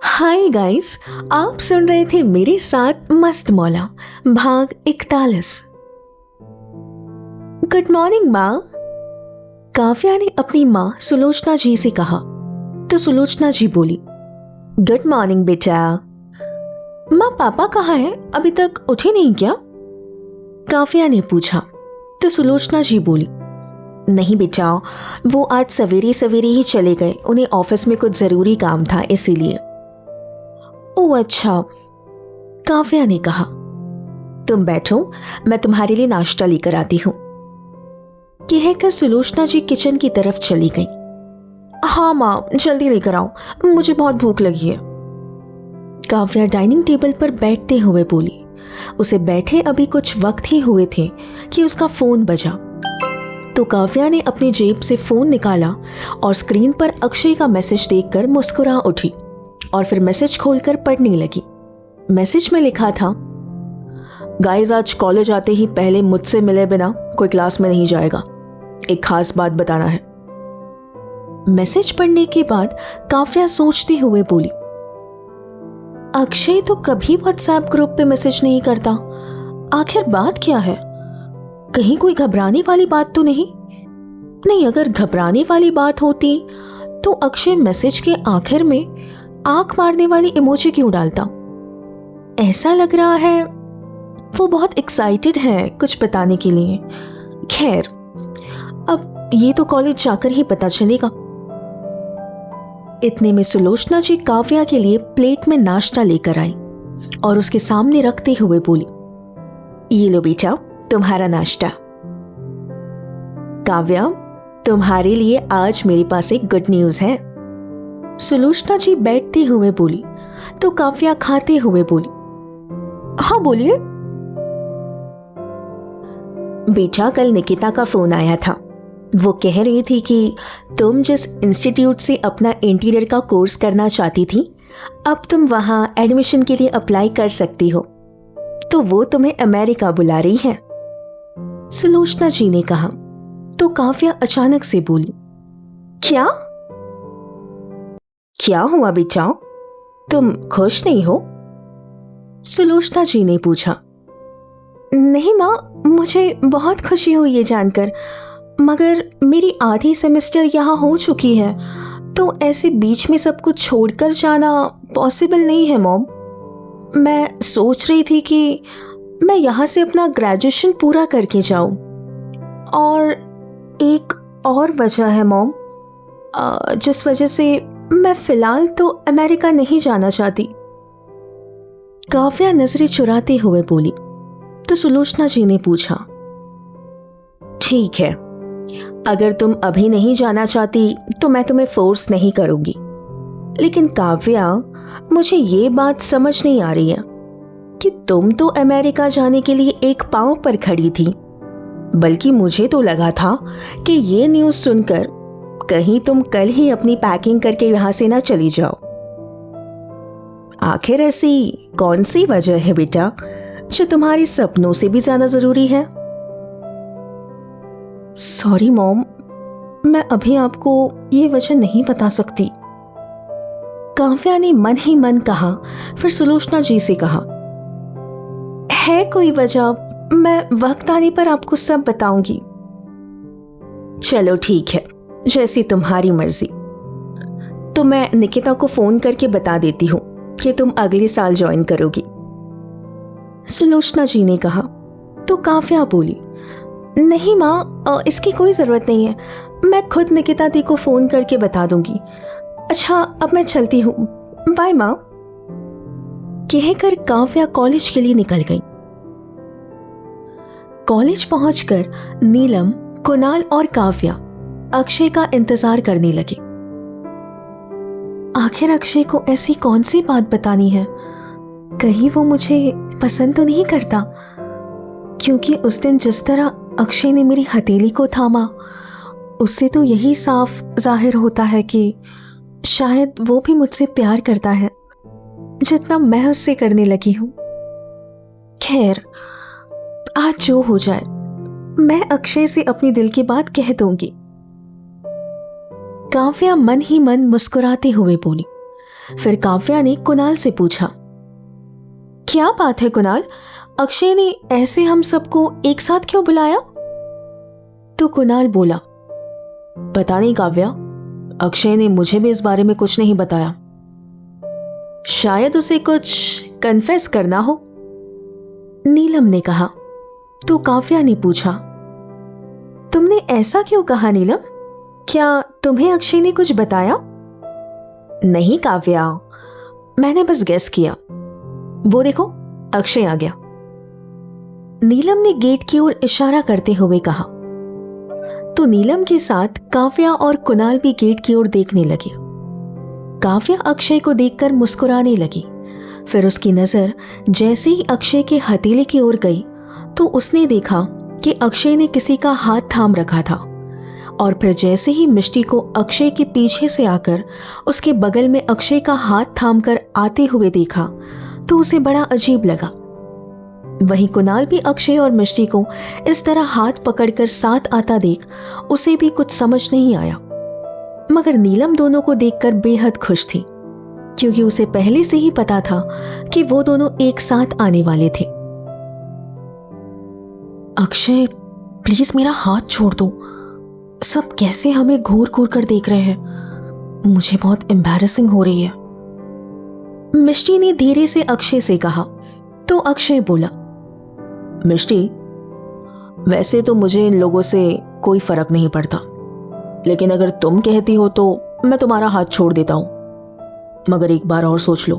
Hi guys, आप सुन रहे थे मेरे साथ मस्त मौला भाग 41। गुड मॉर्निंग माँ। काव्या ने अपनी माँ सुलोचना जी से कहा तो सुलोचना जी बोली, गुड मॉर्निंग बेटा। माँ पापा कहाँ हैं, अभी तक उठे नहीं क्या? काव्या ने पूछा तो सुलोचना जी बोली, नहीं बेटा, वो आज सवेरे सवेरे ही चले गए, उन्हें ऑफिस में कुछ जरूरी काम था इसीलिए। ओह अच्छा, काव्या ने कहा, तुम बैठो, मैं तुम्हारे लिए नाश्ता लेकर आती हूं। कहकर सुलोचना जी किचन की तरफ चली गई। हाँ माँ, जल्दी लेकर आओ, मुझे बहुत भूख लगी है। काव्या डाइनिंग टेबल पर बैठते हुए बोली। उसे बैठे अभी कुछ वक्त ही हुए थे कि उसका फोन बजा। तो काव्या ने अपनी जेब से फोन निकाला और स्क्रीन पर अक्षय का मैसेज देखकर मुस्कुरा उठी और फिर मैसेज खोलकर पढ़ने लगी। मैसेज में लिखा था, गाइस आज कॉलेज आते ही पहले मुझसे मिले बिना कोई क्लास में नहीं जाएगा, एक खास बात बताना है। मैसेज पढ़ने के बाद काव्या सोचते हुए बोली, अक्षय तो कभी व्हाट्सएप ग्रुप पे मैसेज नहीं करता, आखिर बात क्या है? कहीं कोई घबराने वाली बात तो नहीं? नहीं, अगर घबराने वाली बात होती तो अक्षय मैसेज के आखिर में आंख मारने वाली इमोजी क्यों डालता? ऐसा लग रहा है वो बहुत एक्साइटेड है कुछ बताने के लिए। खैर, अब ये तो कॉलेज जाकर ही पता चलेगा। इतने में सुलोचना जी काव्या के लिए प्लेट में नाश्ता लेकर आई और उसके सामने रखते हुए बोली, ये लो बेटा तुम्हारा नाश्ता। काव्या, तुम्हारे लिए आज मेरे पास एक गुड न्यूज है। सुलोचना जी बैठते हुए बोली तो काव्या खाते हुए बोली, हाँ बोलिए। बेटा, कल निकिता का फोन आया था। वो कह रही थी कि तुम जिस इंस्टीट्यूट से अपना इंटीरियर का कोर्स करना चाहती थी, अब तुम वहां एडमिशन के लिए अप्लाई कर सकती हो, तो वो तुम्हें अमेरिका बुला रही है। सुलोचना जी ने कहा तो काव्या अचानक से बोली, क्या क्या हुआ बेटा, तुम खुश नहीं हो? सुलोचना जी ने पूछा। नहीं माँ, मुझे बहुत खुशी हुई ये जानकर, मगर मेरी आधी सेमेस्टर यहाँ हो चुकी है, तो ऐसे बीच में सब कुछ छोड़कर जाना पॉसिबल नहीं है मॉम। मैं सोच रही थी कि मैं यहाँ से अपना ग्रेजुएशन पूरा करके जाऊँ। और एक और वजह है मॉम, जिस वजह से मैं फिलहाल तो अमेरिका नहीं जाना चाहती। काव्या नजरें चुराते हुए बोली तो सुलोचना जी ने पूछा, ठीक है, अगर तुम अभी नहीं जाना चाहती तो मैं तुम्हें फोर्स नहीं करूंगी, लेकिन काव्या, मुझे ये बात समझ नहीं आ रही है कि तुम तो अमेरिका जाने के लिए एक पांव पर खड़ी थी, बल्कि मुझे तो लगा था कि ये न्यूज़ सुनकर कहीं तुम कल ही अपनी पैकिंग करके यहां से ना चली जाओ। आखिर ऐसी कौन सी वजह है बेटा जो तुम्हारे सपनों से भी ज्यादा जरूरी है? सॉरी मॉम, मैं अभी आपको ये वजह नहीं बता सकती। काव्या ने मन ही मन कहा, फिर सुलोचना जी से कहा, है कोई वजह, मैं वक्त आने पर आपको सब बताऊंगी। चलो ठीक है, जैसी तुम्हारी मर्जी। तो मैं निकिता को फोन करके बता देती हूँ कि तुम अगले साल ज्वाइन करोगी। सुलोचना जी ने कहा तो काव्या बोली, नहीं माँ, इसकी कोई ज़रूरत नहीं है, मैं खुद निकिता दी को फ़ोन करके बता दूंगी। अच्छा, अब मैं चलती हूँ, बाय माँ। कहकर काव्या कॉलेज के लिए निकल गई। कॉलेज पहुंचकर नीलम, कुणाल और काव्या अक्षय का इंतजार करने लगे। आखिर अक्षय को ऐसी कौन सी बात बतानी है? कहीं वो मुझे पसंद तो नहीं करता? क्योंकि उस दिन जिस तरह अक्षय ने मेरी हथेली को थामा, उससे तो यही साफ जाहिर होता है कि शायद वो भी मुझसे प्यार करता है जितना मैं उससे करने लगी हूं। खैर, आज जो हो जाए, मैं अक्षय से अपनी दिल की बात कह दूंगी। काव्या मन ही मन मुस्कुराते हुए बोली फिर काव्या ने कुणाल से पूछा, क्या बात है कुणाल, अक्षय ने ऐसे हम सबको एक साथ क्यों बुलाया? तो कुणाल बोला, पता नहीं काव्या, अक्षय ने मुझे भी इस बारे में कुछ नहीं बताया। शायद उसे कुछ कन्फेस करना हो, नीलम ने कहा। तो काव्या ने पूछा, तुमने ऐसा क्यों कहा नीलम? क्या तुम्हें अक्षय ने कुछ बताया? नहीं काव्या, मैंने बस गेस किया। वो देखो, अक्षय आ गया। नीलम ने गेट की ओर इशारा करते हुए कहा। तो नीलम के साथ काव्या और कुणाल भी गेट की ओर देखने लगे। काव्या अक्षय को देखकर मुस्कुराने लगी। फिर उसकी नजर जैसे ही अक्षय के हथेली की ओर गई तो उसने देखा कि अक्षय ने किसी का हाथ थाम रखा था। और फिर जैसे ही मिष्टी को अक्षय के पीछे से आकर उसके बगल में अक्षय का हाथ थाम कर आते हुए देखा तो उसे बड़ा अजीब लगा। वहीं कुणाल भी अक्षय और मिष्टी को इस तरह हाथ पकड़कर साथ आता देख उसे भी कुछ समझ नहीं आया, मगर नीलम दोनों को देखकर बेहद खुश थी, क्योंकि उसे पहले से ही पता था कि वो दोनों एक साथ आने वाले थे। अक्षय, प्लीज मेरा हाथ छोड़ दो, सब कैसे हमें घूर घूर कर देख रहे हैं, मुझे बहुत एम्बैरेसिंग हो रही है, मिष्टी ने धीरे से अक्षय से कहा। तो अक्षय बोला, मिष्टी, वैसे तो मुझे इन लोगों से कोई फर्क नहीं पड़ता, लेकिन अगर तुम कहती हो तो मैं तुम्हारा हाथ छोड़ देता हूं, मगर एक बार और सोच लो,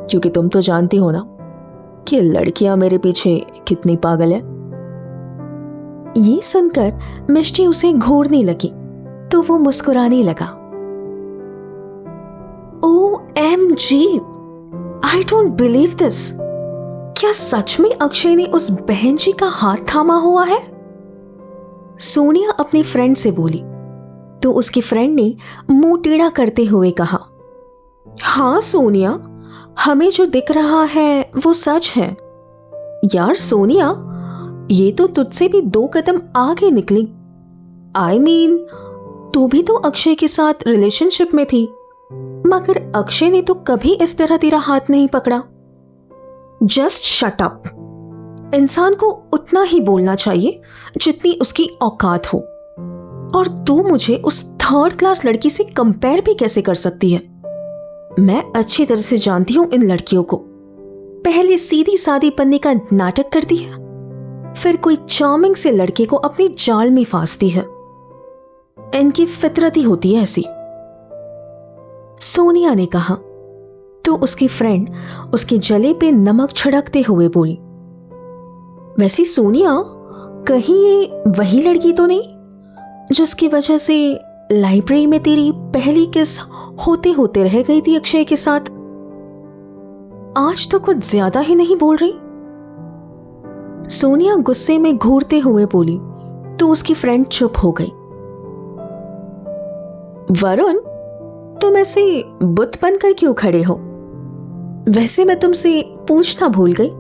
क्योंकि तुम तो जानती हो ना कि लड़कियां मेरे पीछे कितनी पागल है। ये सुनकर मिष्टी उसे घूरने लगी तो वो मुस्कुराने लगा। OMG, I don't believe this. क्या सच में अक्षय ने उस बहन जी का हाथ थामा हुआ है? सोनिया अपनी फ्रेंड से बोली। तो उसकी फ्रेंड ने मुंह टेढ़ा करते हुए कहा, हाँ सोनिया, हमें जो दिख रहा है वो सच है। यार सोनिया, ये तो तुझसे भी 2 कदम आगे निकली। I mean, तू भी तो अक्षय के साथ रिलेशनशिप में थी, मगर अक्षय ने तो कभी इस तरह तेरा हाथ नहीं पकड़ा। Just shut up. इंसान को उतना ही बोलना चाहिए जितनी उसकी औकात हो, और तू मुझे उस 3rd क्लास लड़की से कंपेयर भी कैसे कर सकती है? मैं अच्छी तरह से जानती हूं इन लड़कियों को। पहले सीधी सादी बनने का नाटक करती है, फिर कोई चार्मिंग से लड़के को अपने जाल में फांसती है। इनकी फितरत ही होती है ऐसी, सोनिया ने कहा। तो उसकी फ्रेंड उसके जले पे नमक छिड़कते हुए बोली, वैसे सोनिया, कहीं ये वही लड़की तो नहीं जिसकी वजह से लाइब्रेरी में तेरी पहली किस होते होते रह गई थी अक्षय के साथ? आज तो कुछ ज्यादा ही नहीं बोल रही, सोनिया गुस्से में घूरते हुए बोली। तो उसकी फ्रेंड चुप हो गई। वरुण, तुम ऐसे बुत बनकर क्यों खड़े हो? वैसे मैं तुमसे पूछना भूल गई,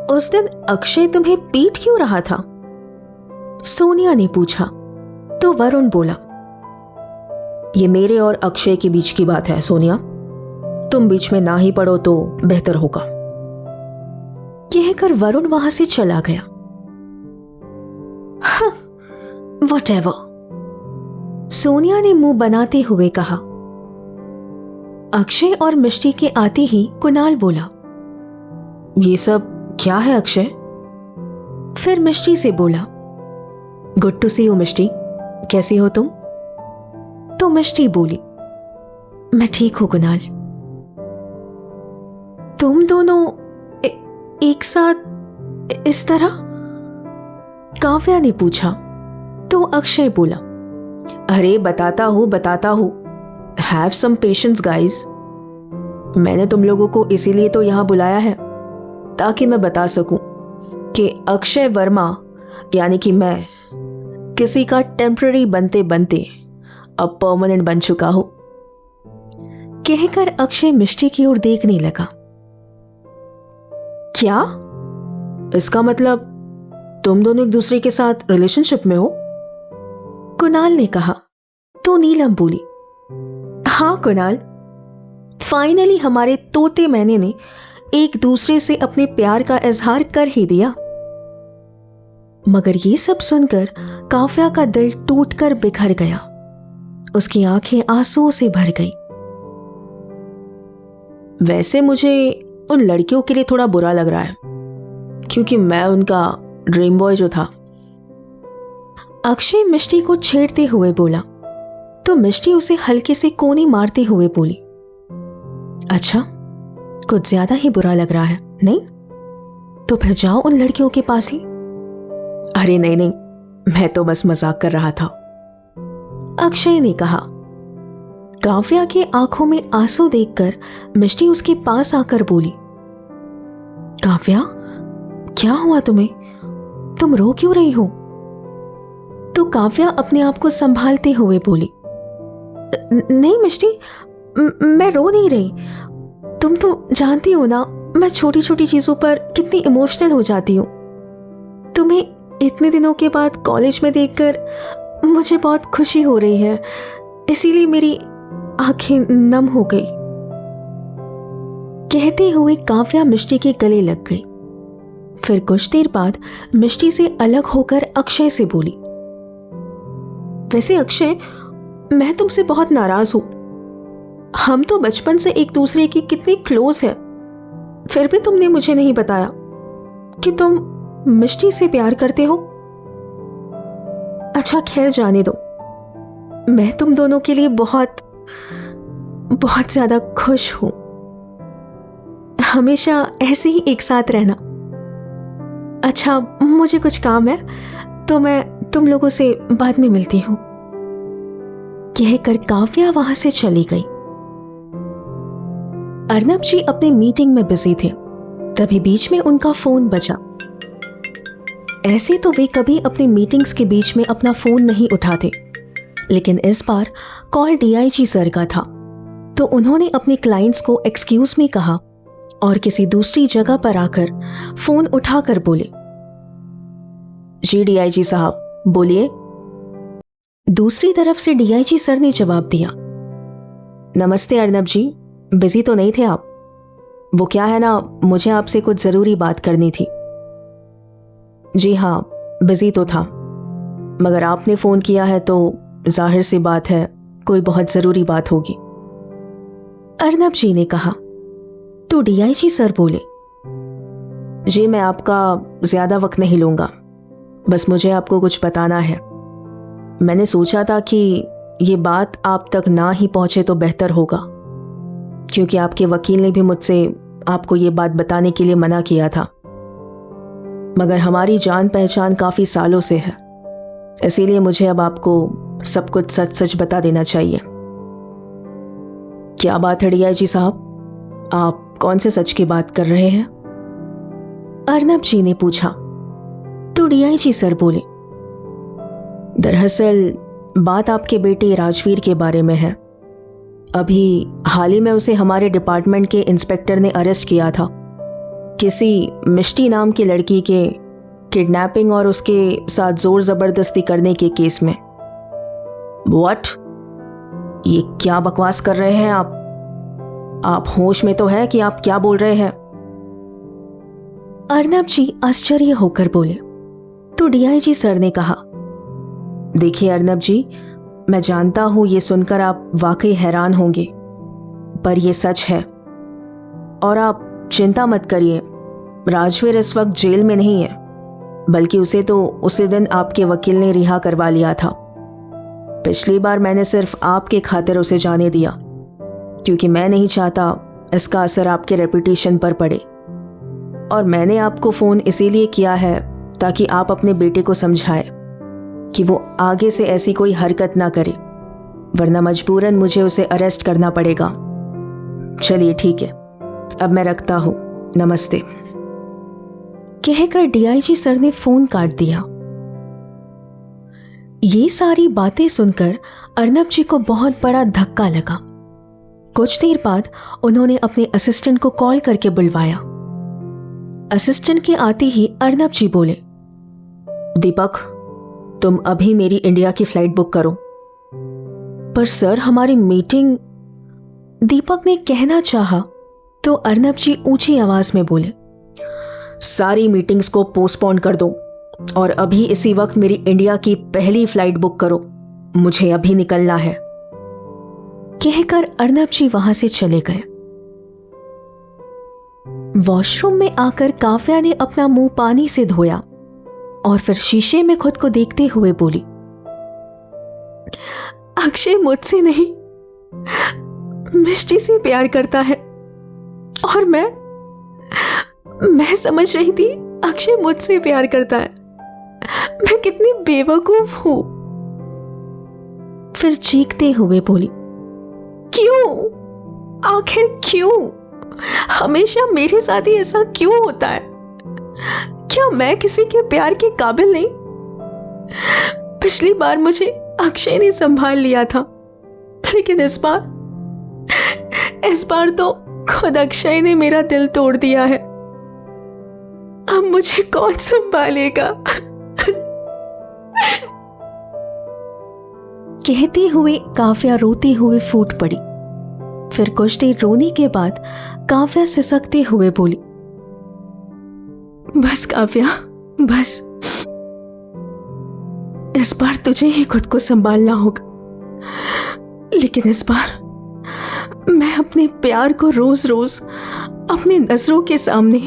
उस दिन अक्षय तुम्हें पीट क्यों रहा था? सोनिया ने पूछा। तो वरुण बोला, ये मेरे और अक्षय के बीच की बात है सोनिया, तुम बीच में ना ही पड़ो तो बेहतर होगा। कहकर वरुण वहां से चला गया। व्हाटएवर, सोनिया ने मुंह बनाते हुए कहा। अक्षय और मिष्टी के आते ही कुणाल बोला, ये सब क्या है अक्षय? फिर मिष्टी से बोला, गुड टू सी यू मिष्टी, कैसी हो तुम? तो मिष्टी बोली, मैं ठीक हूं कुणाल। तुम दोनों एक साथ इस तरह? काव्या ने पूछा। तो अक्षय बोला, अरे बताता हूं, हैव सम पेशेंस गाइस। मैंने तुम लोगों को इसीलिए तो यहां बुलाया है ताकि मैं बता सकूं कि अक्षय वर्मा यानी कि मैं किसी का टेम्पररी बनते बनते अब परमानेंट बन चुका हूं। कहकर अक्षय मिष्टी की ओर देखने लगा। क्या? इसका मतलब तुम दोनों एक दूसरे के साथ रिलेशनशिप में हो? कुणाल ने कहा। तो नीलम बोली, हाँ कुणाल, फाइनली हमारे तोते मैने ने एक दूसरे से अपने प्यार का इजहार कर ही दिया। मगर ये सब सुनकर काव्या का दिल टूटकर बिखर गया। उसकी आंखें आंसुओं से भर गई। वैसे मुझे उन लड़कियों के लिए थोड़ा बुरा लग रहा है, क्योंकि मैं उनका ड्रीम बॉय जो था। अक्षय मिष्टी को छेड़ते हुए बोला, तो मिष्टी उसे हल्के से कोनी मारते हुए बोली, अच्छा, कुछ ज्यादा ही बुरा लग रहा है नहीं? तो फिर जाओ उन लड़कियों के पास ही। अरे नहीं नहीं, मैं तो बस मजाक कर रहा था, अक्षय ने कहा। काव्या के आंखों में आंसू देखकर मिष्टी उसके पास आकर बोली, काव्या, क्या हुआ तुम्हें? तुम रो क्यों रही हो? तो काव्या अपने आप को संभालते हुए बोली, नहीं मिष्टी, मैं रो नहीं रही। तुम तो जानती हो ना, मैं छोटी छोटी चीजों पर कितनी इमोशनल हो जाती हूँ। तुम्हें इतने दिनों के बाद कॉलेज में देखकर मुझे बहुत खुशी हो रही है, इसीलिए मेरी आंखें नम हो गई। कहते हुए काव्या मिष्टी के गले लग गई। फिर कुछ देर बाद मिष्टी से अलग होकर अक्षय से बोली, वैसे अक्षय, मैं तुमसे बहुत नाराज हूं। हम तो बचपन से एक दूसरे के कितने क्लोज हैं, फिर भी तुमने मुझे नहीं बताया कि तुम मिष्टी से प्यार करते हो। अच्छा खैर, जाने दो। मैं तुम दोनों के लिए बहुत बहुत ज्यादा खुश हूं। हमेशा ऐसे ही एक साथ रहना। अच्छा, मुझे कुछ काम है, तो मैं तुम लोगों से बाद में मिलती हूं। कहकर काव्या वहां से चली गई। अर्नब जी अपने मीटिंग में बिजी थे, तभी बीच में उनका फोन बजा। ऐसे तो वे कभी अपनी मीटिंग्स के बीच में अपना फोन नहीं उठाते, लेकिन इस बार कॉल डीआईजी सर का था, तो उन्होंने अपने क्लाइंट्स को एक्सक्यूज में कहा और किसी दूसरी जगह पर आकर फोन उठाकर बोले, जी डीआईजी साहब, बोलिए। दूसरी तरफ से डीआईजी सर ने जवाब दिया, नमस्ते अर्नब जी, बिजी तो नहीं थे आप? वो क्या है ना, मुझे आपसे कुछ जरूरी बात करनी थी। जी हाँ, बिजी तो था, मगर आपने फोन किया है तो जाहिर सी बात है कोई बहुत जरूरी बात होगी, अर्नब जी ने कहा। तो डीआईजी सर बोले, जी मैं आपका ज्यादा वक्त नहीं लूंगा, बस मुझे आपको कुछ बताना है। मैंने सोचा था कि ये बात आप तक ना ही पहुंचे तो बेहतर होगा, क्योंकि आपके वकील ने भी मुझसे आपको ये बात बताने के लिए मना किया था, मगर हमारी जान पहचान काफी सालों से है, इसीलिए मुझे अब आपको सब कुछ सच सच बता देना चाहिए। क्या बात है डीआईजी साहब, आप कौन से सच की बात कर रहे हैं? अर्नब जी ने पूछा। तो डीआईजी सर बोले, दरअसल बात आपके बेटे राजवीर के बारे में है। अभी हाल ही में उसे हमारे डिपार्टमेंट के इंस्पेक्टर ने अरेस्ट किया था, किसी मिष्टी नाम की लड़की के किडनैपिंग और उसके साथ जोर जबरदस्ती करने के केस में। व्हाट? ये क्या बकवास कर रहे हैं आप होश में तो हैं कि आप क्या बोल रहे हैं? अर्नब जी आश्चर्य होकर बोले। तो डीआईजी सर ने कहा, देखिए अर्नब जी, मैं जानता हूं ये सुनकर आप वाकई हैरान होंगे, पर यह सच है। और आप चिंता मत करिए, राजवीर इस वक्त जेल में नहीं है, बल्कि उसे तो उसी दिन आपके वकील ने रिहा करवा लिया था। पिछली बार मैंने सिर्फ आपके खातिर उसे जाने दिया, क्योंकि मैं नहीं चाहता इसका असर आपके रेपुटेशन पर पड़े। और मैंने आपको फ़ोन इसीलिए किया है ताकि आप अपने बेटे को समझाएं कि वो आगे से ऐसी कोई हरकत ना करे, वरना मजबूरन मुझे उसे अरेस्ट करना पड़ेगा। चलिए ठीक है, अब मैं रखता हूं, नमस्ते। कहकर डीआईजी सर ने फोन काट दिया। ये सारी बातें सुनकर अर्नब जी को बहुत बड़ा धक्का लगा। कुछ देर बाद उन्होंने अपने असिस्टेंट को कॉल करके बुलवाया। असिस्टेंट के आते ही अर्नब जी बोले, दीपक, तुम अभी मेरी इंडिया की फ्लाइट बुक करो। पर सर, हमारी मीटिंग। दीपक ने कहना चाहा तो अर्नब जी ऊंची आवाज में बोले, सारी मीटिंग्स को पोस्टपोन कर दो और अभी इसी वक्त मेरी इंडिया की पहली फ्लाइट बुक करो, मुझे अभी निकलना है। कहकर अर्नब जी वहां से चले गए। वॉशरूम में आकर काव्या ने अपना मुंह पानी से धोया और फिर शीशे में खुद को देखते हुए बोली, अक्षय मुझसे नहीं मिष्टी से प्यार करता है और मैं समझ रही थी अक्षय मुझसे प्यार करता है। मैं कितनी बेवकूफ हूं। फिर चीखते हुए बोली, क्यों? आखिर क्यों? हमेशा मेरे साथ ही ऐसा क्यों होता है? क्या मैं किसी के प्यार के काबिल नहीं? पिछली बार मुझे अक्षय ने संभाल लिया था, लेकिन इस बार तो खुद अक्षय ने मेरा दिल तोड़ दिया है। अब मुझे कौन संभालेगा? कहते हुए काव्या रोती हुए फूट पड़ी। फिर कुछ देर रोने के बाद काव्या सिसकते हुए बोली, बस काव्या, बस इस बार तुझे ही खुद को संभालना होगा। लेकिन इस बार मैं अपने प्यार को रोज रोज अपनी नजरों के सामने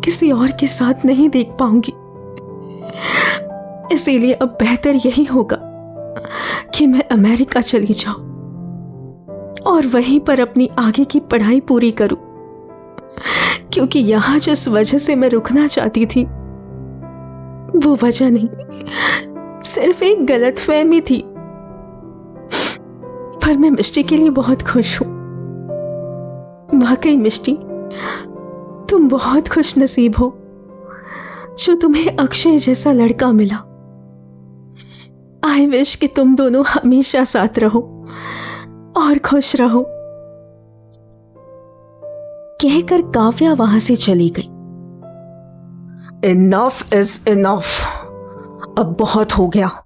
किसी और के साथ नहीं देख पाऊंगी। इसीलिए अब बेहतर यही होगा कि मैं अमेरिका चली जाऊं और वहीं पर अपनी आगे की पढ़ाई पूरी करूं, क्योंकि यहां जिस वजह से मैं रुकना चाहती थी वो वजह नहीं, सिर्फ एक गलतफहमी थी। पर मैं मिष्टी के लिए बहुत खुश हूं। वाकई मिष्टी, तुम बहुत खुश नसीब हो जो तुम्हें अक्षय जैसा लड़का मिला। आई विश कि तुम दोनों हमेशा साथ रहो और खुश रहो। कहकर काव्या वहां से चली गई। इनफ इज इनफ, अब बहुत हो गया।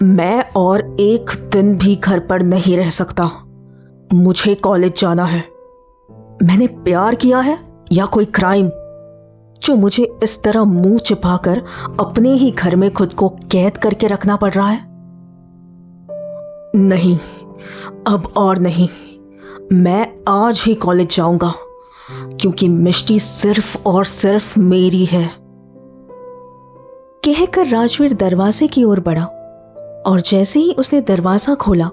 मैं और एक दिन भी घर पर नहीं रह सकता। मुझे कॉलेज जाना है। मैंने प्यार किया है या कोई क्राइम जो मुझे इस तरह मुंह छिपाकर अपने ही घर में खुद को कैद करके रखना पड़ रहा है? नहीं, अब और नहीं। मैं आज ही कॉलेज जाऊंगा, क्योंकि मिष्टी सिर्फ और सिर्फ मेरी है। कहकर राजवीर दरवाजे की ओर बढ़ा और जैसे ही उसने दरवाजा खोला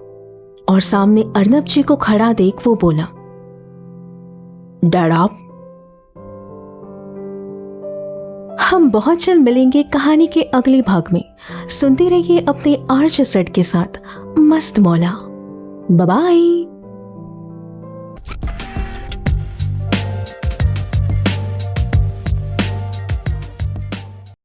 और सामने अर्नब जी को खड़ा देख वो बोला, डैड आप? हम बहुत जल्द मिलेंगे कहानी के अगले भाग में। सुनते रहिए अपने आरजे सेट के साथ मस्त मौला। Bye bye.